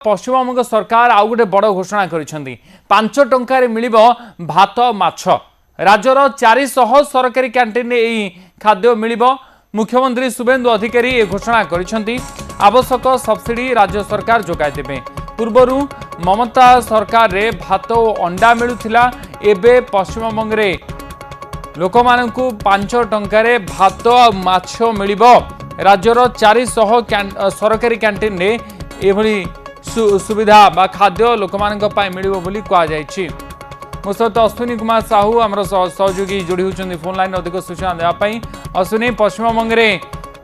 पश्चिमबंग सरकार आउ गोटे बड़ घोषणा करिसेंती 5 टंकार मिलिबो भात माछ राज्यर 400 सरकारी कैंटीन एई खाद्य मिलिबो। मुख्यमंत्री शुभेन्दु अधिकारी ए घोषणा करिसेंती। आवश्यक सब्सिडी राज्य सरकार जोगाई देबे। पूर्वरु ममता सरकार रे भात और अंडा मिलुथिला, एबे पश्चिमबंग रे लोकमानंकु 5 टंकारे भात और माछ मिलिबो। राज्यर 400 सरकारी कैंटीन रे एभली सुविधा बा खाद्य लोक मिलिबो बोली कहा जायछि। मो सहित अश्विनी कुमार साहू आमर सहयोगी जोड़ी होती फोन लाइन अधिक सूचना देवाई। अश्विनी, पश्चिमबंग रे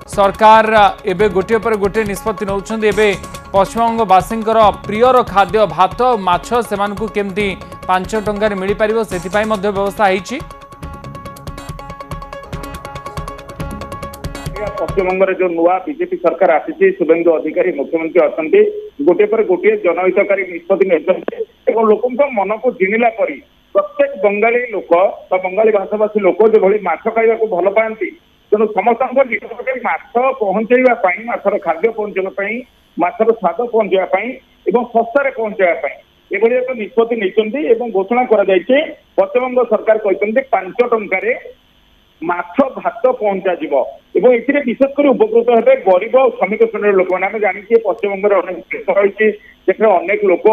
सरकार एबे गोटे पर गोटे निष्पत्ति नौछन्ति। एबे पश्चिमबंगवासींकर प्रियर खाद्य भात माछ सेमानकु केमती 5 टंकार मिल पारिबो सेथिपाई मध्ये व्यवस्था होईछि। पश्चिमबंग जो नुआ बीजेपी सरकार आसी शुभेन्दु अधिकारी मुख्यमंत्री अच्छा गोटे पर गोटे जनहितकारी निष्पत्ति लोकों मन को जिणिला परी प्रत्येक बंगाली लोक बंगाली भाषाभाषी लोक जो भली माछ खाइबा को भल पाती तेणु समस्त निकटरे माछ पहुंचाई माछर खाद्य पहुंचाई माछर स्वाद पहुंचाई सस्तार पहुंचाई एभली एक निष्पत्ति नहीं घोषणा कर पश्चिमबंग सरकार कहते 5 टंकार माछ भात पहुंचा ए विशेषकर उपकृत हे गरीब और श्रमिक श्रेणी लोक मैंने जानी पश्चिमबंग अनेक देश रही अनेक लोक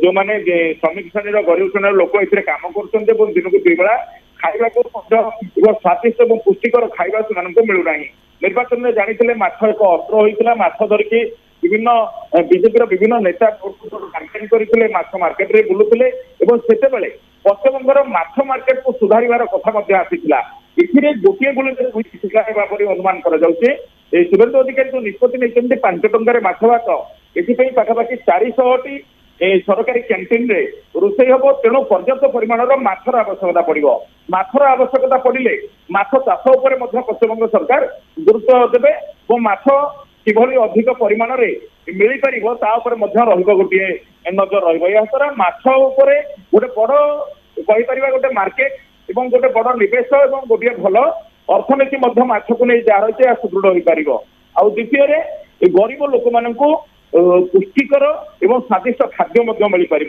जो मैंने श्रमिक श्रेणी गरीब श्रेणी लोक ए कम कर दिन को 2 बेला खावा स्वादिष्ट और पुष्टिकर खावा से मिलूना। निर्वाचन में जानी माछ एक अस्त्र होता माछ धरिकी विभिन्न बीजेपी विभिन्न नेता कैंपेन करते मार्केट रे बुलुले से पश्चिमबंगर माछ मार्केट को सुधार कथा आसीला। गोटे गुली अनुमान कर शुभेन्दु अधिकारी जो निष्पत्ति नहीं 5 टंकार माछ भात एपाई पाखापाखि 400टी सरकारी कैंटीन रे रोषई हम तेणु पर्याप्त परिमाण माछर आवश्यकता पड़ो। माछर आवश्यकता पड़े माछ चाष उपर पश्चिमबंग सरकार गुरुत्व देवे और माछ किभली अधिक परिमाण में मिल पार गोटे नजर रहा माछ गोटे बड़ गोटे मार्केट एवं गोटे बड़ निवेश और गोटे भल अर्थनीति माछ को नहीं जहाँ रही सुदृढ़ हो पार। आउ द्वितीय गरीब लोक मानू पुष्टिकर एवं स्वादिष्ट खाद्य मिल पार।